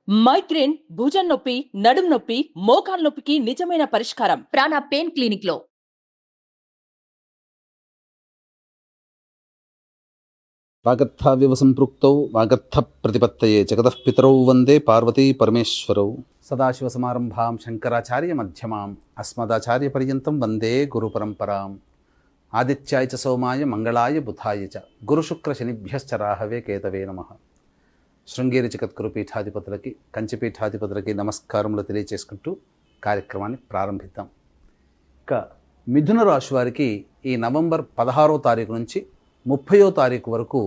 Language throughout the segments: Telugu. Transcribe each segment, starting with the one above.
మైగ్రేన్, భుజం నొప్పి, నడుం నొప్పి, మోకాలు నొప్పికి నిజమైన పరిష్కారం ప్రాణ పెయిన్ క్లినిక్ లో. వాగర్థావివ సంపృక్తౌ వాగర్థ ప్రతిపత్తయే జగతః పితరౌ వందే పార్వతీ పరమేశ్వరౌ. సదాశివసమారంభాం శంకరాచార్య మధ్యమాం అస్మదాచార్య పర్యంతం వందే గురు పరంపరాం. ఆదిత్యాయ చ సోమాయ మంగళాయ బుధాయ చ గురుశుక్ర శనిభ్యశ్చ రాహవే కేతవే నమః. శృంగేరి జగద్గురు పీఠాధిపతులకి, కంచిపీఠాధిపతులకి నమస్కారములు తెలియచేసుకుంటూ కార్యక్రమాన్ని ప్రారంభిద్దాం. ఇక మిథున రాశి వారికి ఈ నవంబర్ 16వ తారీఖు నుంచి 30వ తారీఖు వరకు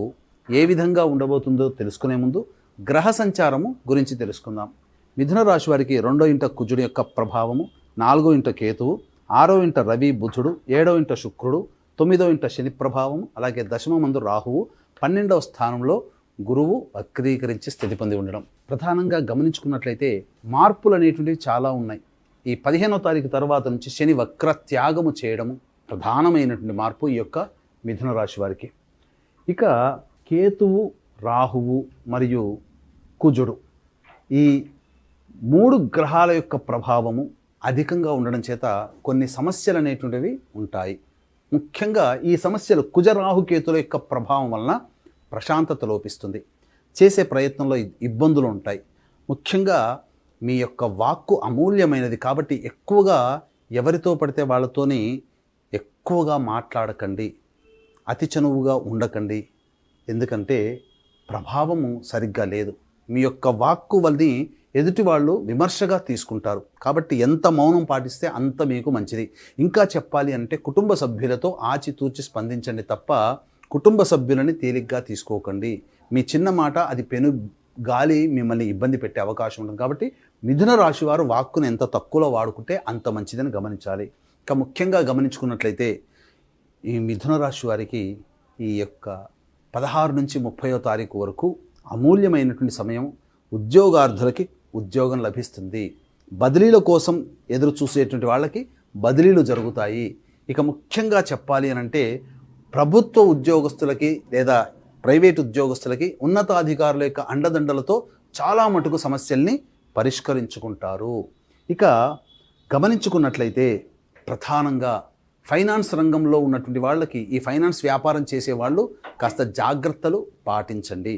ఏ విధంగా ఉండబోతుందో తెలుసుకునే ముందు గ్రహ సంచారము గురించి తెలుసుకుందాం. మిథున రాశి వారికి 2వ ఇంట కుజుడు యొక్క ప్రభావము, 4వ ఇంట కేతువు, 6వ ఇంట రవి బుధుడు, 7వ ఇంట శుక్రుడు, 9వ ఇంట శని ప్రభావము, అలాగే దశమ మందు రాహువు, 12వ స్థానంలో గురువు వక్రీకరించి స్థితి పొంది ఉండడం. ప్రధానంగా గమనించుకున్నట్లయితే మార్పులు అనేటువంటివి చాలా ఉన్నాయి. ఈ 15వ తారీఖు తర్వాత నుంచి శని వక్ర త్యాగము చేయడము ప్రధానమైనటువంటి మార్పు ఈ యొక్క మిథున రాశి వారికి. ఇక కేతువు, రాహువు మరియు కుజుడు ఈ 3 గ్రహాల యొక్క ప్రభావము అధికంగా ఉండడం చేత కొన్ని సమస్యలు అనేటువంటివి ఉంటాయి. ముఖ్యంగా ఈ సమస్యలు కుజరాహుకేతుల యొక్క ప్రభావం వలన ప్రశాంతత లోపిస్తుంది. చేసే ప్రయత్నంలో ఇబ్బందులు ఉంటాయి. ముఖ్యంగా మీ యొక్క వాక్కు అమూల్యమైనది కాబట్టి ఎక్కువగా ఎవరితో పడితే వాళ్ళతోని ఎక్కువగా మాట్లాడకండి, అతి చనువుగా ఉండకండి. ఎందుకంటే ప్రభావము సరిగ్గా లేదు. మీ యొక్క వాక్కు వల్ని ఎదుటి వాళ్ళు విమర్శగా తీసుకుంటారు. కాబట్టి ఎంత మౌనం పాటిస్తే అంత మీకు మంచిది. ఇంకా చెప్పాలి అంటే కుటుంబ సభ్యులతో ఆచితూచి స్పందించండి తప్ప కుటుంబ సభ్యులని తేలిగ్గా తీసుకోకండి. మీ చిన్న మాట అది పెను గాలి మిమ్మల్ని ఇబ్బంది పెట్టే అవకాశం ఉంటుంది. కాబట్టి మిథున రాశి వారు వాక్కును ఎంత తక్కువలో వాడుకుంటే అంత మంచిదని గమనించాలి. ఇంకా ముఖ్యంగా గమనించుకున్నట్లయితే ఈ మిథున రాశి వారికి ఈ యొక్క 16 నుంచి 30వ తారీఖు వరకు అమూల్యమైనటువంటి సమయం. ఉద్యోగార్థులకి ఉద్యోగం లభిస్తుంది. బదిలీల కోసం ఎదురు చూసేటువంటి వాళ్ళకి బదిలీలు జరుగుతాయి. ఇక ముఖ్యంగా చెప్పాలి అని అంటే ప్రభుత్వ ఉద్యోగస్తులకి లేదా ప్రైవేట్ ఉద్యోగస్తులకి ఉన్నతాధికారుల యొక్క అండదండలతో చాలా మటుకు సమస్యల్ని పరిష్కరించుకుంటారు. ఇక గమనించుకున్నట్లయితే ప్రధానంగా ఫైనాన్స్ రంగంలో ఉన్నటువంటి వాళ్ళకి, ఈ ఫైనాన్స్ వ్యాపారం చేసేవాళ్ళు కాస్త జాగ్రత్తలు పాటించండి.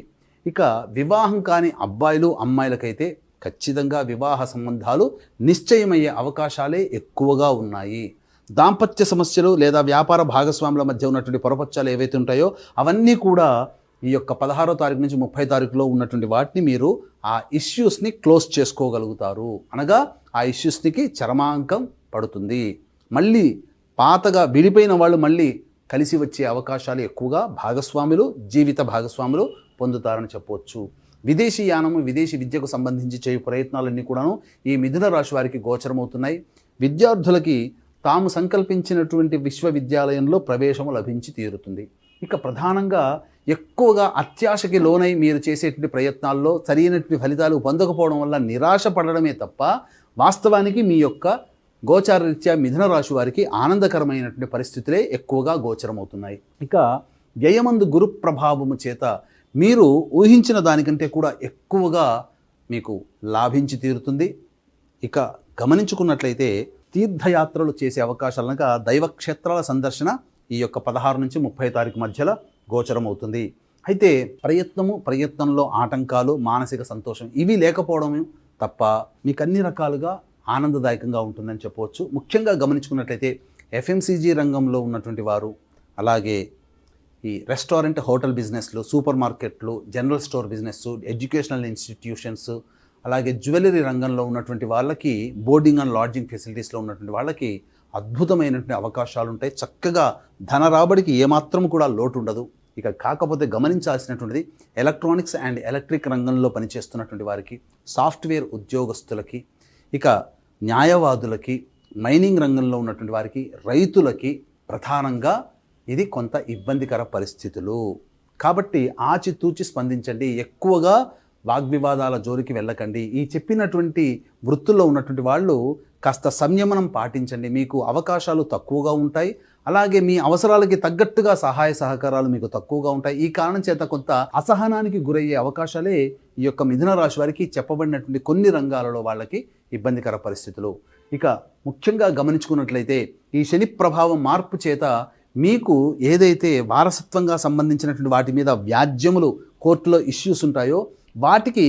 ఇక వివాహం కాని అబ్బాయిలు అమ్మాయిలకైతే ఖచ్చితంగా వివాహ సంబంధాలు నిశ్చయమయ్యే అవకాశాలే ఎక్కువగా ఉన్నాయి. దాంపత్య సమస్యలు లేదా వ్యాపార భాగస్వాముల మధ్య ఉన్నటువంటి పొరపచ్చాలు ఏవైతే ఉంటాయో అవన్నీ కూడా ఈ యొక్క 16వ తారీఖు నుంచి 30వ తారీఖులో ఉన్నటువంటి వాటిని మీరు ఆ ఇష్యూస్ని క్లోజ్ చేసుకోగలుగుతారు. అనగా ఆ ఇష్యూస్కి చరమాంకం పడుతుంది. మళ్ళీ పాతగా విడిపోయిన వాళ్ళు మళ్ళీ కలిసి వచ్చే అవకాశాలు ఎక్కువగా భాగస్వాములు, జీవిత భాగస్వాములు పొందుతారని చెప్పవచ్చు. విదేశీ యానము, విదేశీ విద్యకు సంబంధించి చేయు ప్రయత్నాలన్నీ కూడాను ఈ మిథున రాశి వారికి గోచరమవుతున్నాయి. విద్యార్థులకి తాము సంకల్పించినటువంటి విశ్వవిద్యాలయంలో ప్రవేశము లభించి తీరుతుంది. ఇక ప్రధానంగా ఎక్కువగా అత్యాశకి లోనై మీరు చేసేటువంటి ప్రయత్నాల్లో సరైనటువంటి ఫలితాలు పొందకపోవడం వల్ల నిరాశ పడడమే తప్ప వాస్తవానికి మీ యొక్క గోచారరీత్యా మిథున రాశి వారికి ఆనందకరమైనటువంటి పరిస్థితులే ఎక్కువగా గోచరమవుతున్నాయి. ఇక వ్యయమందు గురు ప్రభావము చేత మీరు ఊహించిన దానికంటే కూడా ఎక్కువగా మీకు లాభించి తీరుతుంది. ఇక గమనించుకున్నట్లయితే తీర్థయాత్రలు చేసే అవకాశాలు అనగా దైవక్షేత్రాల సందర్శన ఈ యొక్క 16 నుంచి 30 తారీఖు మధ్యలో గోచరం అవుతుంది. అయితే ప్రయత్నంలో ఆటంకాలు, మానసిక సంతోషం ఇవి లేకపోవడం తప్ప మీకు అన్ని రకాలుగా ఆనందదాయకంగా ఉంటుందని చెప్పవచ్చు. ముఖ్యంగా గమనించుకున్నట్లయితే ఎఫ్ఎంసీజీ రంగంలో ఉన్నటువంటి వారు, అలాగే ఈ రెస్టారెంట్, హోటల్ బిజినెస్లు, సూపర్ మార్కెట్లు, general store business, educational institutions, అలాగే జ్యువెలరీ రంగంలో ఉన్నటువంటి వాళ్ళకి, బోర్డింగ్ అండ్ లాడ్జింగ్ ఫెసిలిటీస్లో ఉన్నటువంటి వాళ్ళకి అద్భుతమైనటువంటి అవకాశాలు ఉంటాయి. చక్కగా ధన రాబడికి ఏమాత్రం కూడా లోటు ఉండదు. ఇక కాకపోతే గమనించాల్సినటువంటిది ఎలక్ట్రానిక్స్ అండ్ ఎలక్ట్రిక్ రంగంలో పనిచేస్తున్నటువంటి వారికి, సాఫ్ట్వేర్ ఉద్యోగస్తులకి, ఇక న్యాయవాదులకి, మైనింగ్ రంగంలో ఉన్నటువంటి వారికి, రైతులకి ప్రధానంగా ఇది కొంత ఇబ్బందికర పరిస్థితులు. కాబట్టి ఆచితూచి స్పందించండి. ఎక్కువగా వాగ్వివాదాల జోలికి వెళ్ళకండి. ఈ చెప్పినటువంటి వృత్తుల్లో ఉన్నటువంటి వాళ్ళు కాస్త సంయమనం పాటించండి. మీకు అవకాశాలు తక్కువగా ఉంటాయి. అలాగే మీ అవసరాలకి తగ్గట్టుగా సహాయ సహకారాలు మీకు తక్కువగా ఉంటాయి. ఈ కారణం చేత కొంత అసహనానికి గురయ్యే అవకాశాలే ఈ యొక్క మిథున రాశి వారికి చెప్పబడినటువంటి కొన్ని రంగాలలో వాళ్ళకి ఇబ్బందికర పరిస్థితులు. ఇక ముఖ్యంగా గమనించుకున్నట్లయితే ఈ శని ప్రభావం మార్పు చేత మీకు ఏదైతే వారసత్వంగా సంబంధించినటువంటి వాటి మీద వ్యాజ్యములు కోర్టులో ఇష్యూస్ ఉంటాయో వాటికి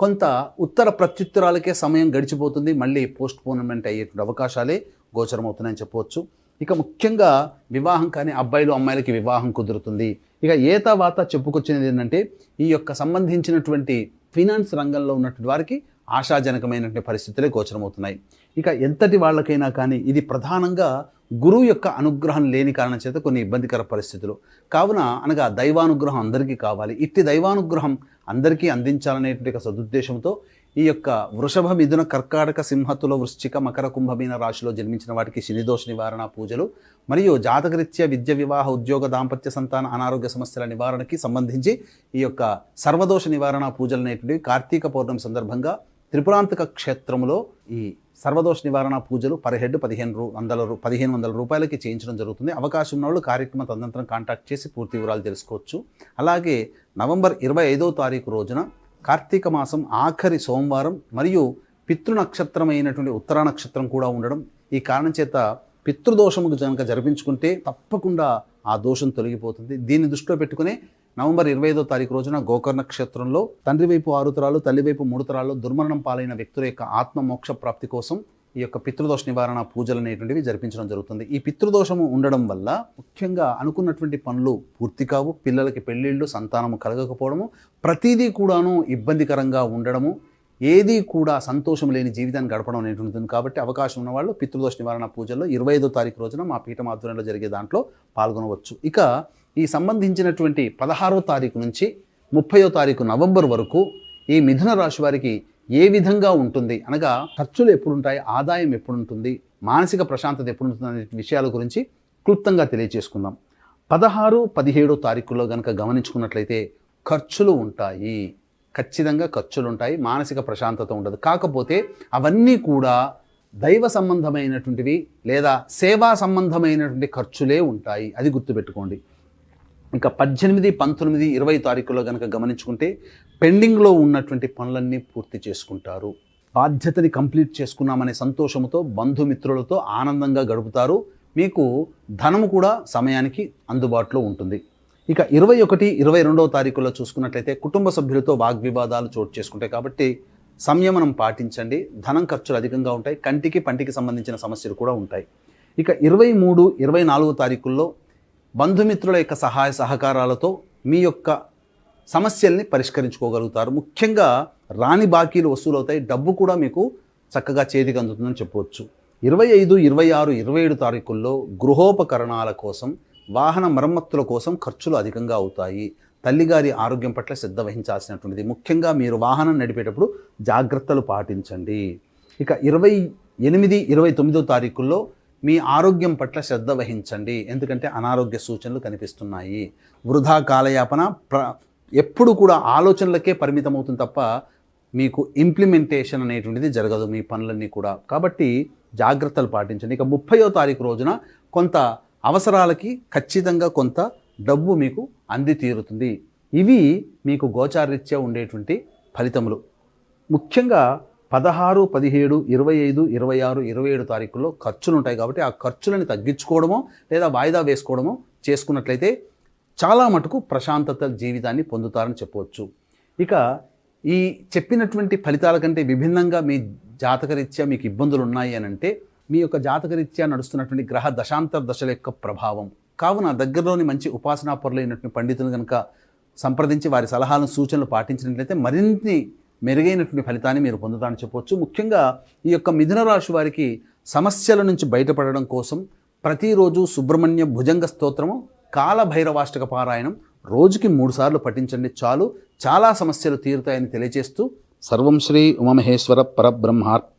కొంత ఉత్తర ప్రత్యుత్తరాలకే సమయం గడిచిపోతుంది. మళ్ళీ పోస్ట్ పోన్మెంట్ అయ్యేటువంటి అవకాశాలే గోచరమవుతున్నాయని చెప్పవచ్చు. ఇక ముఖ్యంగా వివాహం కానీ అబ్బాయిలు అమ్మాయిలకి వివాహం కుదురుతుంది. ఇక ఏతావాత చెప్పుకొచ్చినది ఏంటంటే ఈ యొక్క సంబంధించినటువంటి ఫినాన్స్ రంగంలో ఉన్నటువంటి వారికి ఆశాజనకమైనటువంటి పరిస్థితులే గోచరమవుతున్నాయి. ఇక ఎంతటి వాళ్ళకైనా కానీ ఇది ప్రధానంగా గురువు యొక్క అనుగ్రహం లేని కారణం చేత కొన్ని ఇబ్బందికర పరిస్థితులు కావున అనగా దైవానుగ్రహం అందరికీ కావాలి. ఇట్టి దైవానుగ్రహం అందరికీ అందించాలనేటువంటి సదుద్దేశంతో ఈ యొక్క వృషభ, మిథున, కర్కాటక, సింహతుల, వృశ్చిక, మకర, కుంభమీన రాశిలో జన్మించిన వాటికి శనిదోష నివారణ పూజలు మరియు జాతకరీత్యా విద్య, వివాహ, ఉద్యోగ, దాంపత్య, సంతాన, అనారోగ్య సమస్యల నివారణకి సంబంధించి ఈ యొక్క సర్వదోష నివారణ పూజలు అనేటువంటివి కార్తీక పౌర్ణమి సందర్భంగా త్రిపురాంతక క్షేత్రంలో ఈ సర్వదోష నివారణ పూజలు పర్ హెడ్ 1500 రూపాయలకి చేయించడం జరుగుతుంది. అవకాశం ఉన్న వాళ్ళు కార్యక్రమ తదనంతరం కాంటాక్ట్ చేసి పూర్తి వివరాలు తెలుసుకోవచ్చు. అలాగే నవంబర్ 25వ తారీఖు రోజున కార్తీక మాసం ఆఖరి సోమవారం మరియు పితృ నక్షత్రమైనటువంటి ఉత్తరా నక్షత్రం కూడా ఉండడం ఈ కారణం చేత పితృదోషము కనుక జరిపించుకుంటే తప్పకుండా ఆ దోషం తొలగిపోతుంది. దీన్ని దృష్టిలో పెట్టుకునే నవంబర్ 25వ తారీఖు రోజున గోకర్ణ నక్షత్రంలో తండ్రి వైపు 6 తరాలు, తల్లి వైపు 3 తరాల్లో దుర్మరణం పాలైన వ్యక్తుల యొక్క ఆత్మ మోక్ష ప్రాప్తి కోసం ఈ యొక్క పితృదోష నివారణ పూజలు అనేటువంటివి జరిపించడం జరుగుతుంది. ఈ పితృదోషము ఉండడం వల్ల ముఖ్యంగా అనుకున్నటువంటి పనులు పూర్తి కావు, పిల్లలకి పెళ్ళిళ్ళు, సంతానము కలగకపోవడము, ప్రతిదీ కూడాను ఇబ్బందికరంగా ఉండడము, ఏది కూడా సంతోషం లేని జీవితాన్ని గడపడం అనేటువంటిది. కాబట్టి అవకాశం ఉన్న వాళ్ళు పితృదోష నివారణ పూజల్లో 25వ తారీఖు రోజున మా పీఠం ఆధ్వర్యంలో జరిగే దాంట్లో పాల్గొనవచ్చు. ఇక ఈ సంబంధించినటువంటి 16వ తారీఖు నుంచి 30వ తారీఖు నవంబర్ వరకు ఈ మిథున రాశి వారికి ఏ విధంగా ఉంటుంది అనగా ఖర్చులు ఎప్పుడుంటాయి, ఆదాయం ఎప్పుడుంటుంది, మానసిక ప్రశాంతత ఎప్పుడుంటుంది అనే విషయాల గురించి క్లుప్తంగా తెలియజేసుకుందాం. 16, 17వ తారీఖుల్లో కనుక గమనించుకున్నట్లయితే ఖర్చులు ఉంటాయి, ఖచ్చితంగా ఖర్చులు ఉంటాయి, మానసిక ప్రశాంతత ఉండదు. కాకపోతే అవన్నీ కూడా దైవ సంబంధమైనటువంటివి లేదా సేవా సంబంధమైనటువంటి ఖర్చులే ఉంటాయి, అది గుర్తుపెట్టుకోండి. ఇంకా 18, 19, 20 తారీఖుల్లో కనుక గమనించుకుంటే పెండింగ్లో ఉన్నటువంటి పనులన్నీ పూర్తి చేసుకుంటారు. బాధ్యతని కంప్లీట్ చేసుకున్నామనే సంతోషంతో బంధుమిత్రులతో ఆనందంగా గడుపుతారు. మీకు ధనము కూడా సమయానికి అందుబాటులో ఉంటుంది. ఇక 21, 22వ తారీఖుల్లో చూసుకున్నట్లయితే కుటుంబ సభ్యులతో వాగ్వివాదాలు చోటు చేసుకుంటాయి. కాబట్టి సంయమనం పాటించండి. ధనం ఖర్చులు అధికంగా ఉంటాయి. కంటికి పంటికి సంబంధించిన సమస్యలు కూడా ఉంటాయి. ఇక 23, 24వ తారీఖుల్లో బంధుమిత్రుల యొక్క సహాయ సహకారాలతో మీ యొక్క సమస్యల్ని పరిష్కరించుకోగలుగుతారు. ముఖ్యంగా రాని బాకీలు వసూలవుతాయి, డబ్బు కూడా మీకు చక్కగా చేతికి అందుతుందని చెప్పవచ్చు. 25, 26, 27 తారీఖుల్లో గృహోపకరణాల కోసం, వాహన మరమ్మతుల కోసం ఖర్చులు అధికంగా అవుతాయి. తల్లిగారి ఆరోగ్యం పట్ల శ్రద్ధ వహించాల్సినటువంటిది. ముఖ్యంగా మీరు వాహనం నడిపేటప్పుడు జాగ్రత్తలు పాటించండి. ఇక 28, 29వ తారీఖుల్లో మీ ఆరోగ్యం పట్ల శ్రద్ధ వహించండి, ఎందుకంటే అనారోగ్య సూచనలు కనిపిస్తున్నాయి. వృధా కాలయాపన ఎప్పుడు కూడా ఆలోచనలకే పరిమితమవుతుంది తప్ప మీకు ఇంప్లిమెంటేషన్ అనేటువంటిది జరగదు మీ పనులన్నీ కూడా. కాబట్టి జాగ్రత్తలు పాటించండి. ఇక 30వ తారీఖు రోజున కొంత అవసరాలకి ఖచ్చితంగా కొంత డబ్బు మీకు అంది తీరుతుంది. ఇవి మీకు గోచారరీత్యా ఉండేటువంటి ఫలితములు. ముఖ్యంగా 16, 17, 25, 26, 27 తారీఖుల్లో ఖర్చులు ఉంటాయి. కాబట్టి ఆ ఖర్చులను తగ్గించుకోవడమో లేదా వాయిదా వేసుకోవడమో చేసుకున్నట్లయితే చాలా మటుకు ప్రశాంతత జీవితాన్ని పొందుతారని చెప్పవచ్చు. ఇక ఈ చెప్పినటువంటి ఫలితాల కంటే విభిన్నంగా మీ జాతకరీత్యా మీకు ఇబ్బందులు ఉన్నాయి అని అంటే మీ యొక్క జాతకరీత్యా నడుస్తున్నటువంటి గ్రహ దశాంతర దశల యొక్క ప్రభావం. కావున దగ్గరలోని మంచి ఉపాసనా పరులైనటువంటి పండితులు కనుక సంప్రదించి వారి సలహాలను సూచనలు పాటించినట్లయితే మరిన్ని మెరుగైనటువంటి ఫలితాన్ని మీరు పొందుతారని చెప్పవచ్చు. ముఖ్యంగా ఈ యొక్క మిథున రాశి వారికి సమస్యల నుంచి బయటపడడం కోసం ప్రతిరోజు సుబ్రహ్మణ్య భుజంగ స్తోత్రము, కాలభైరవాష్టక పారాయణం రోజుకి 3 సార్లు పఠించండి చాలు, చాలా సమస్యలు తీరుతాయని తెలియజేస్తూ సర్వం శ్రీ ఉమామహేశ్వర పరబ్రహ్మార్పణమస్తు.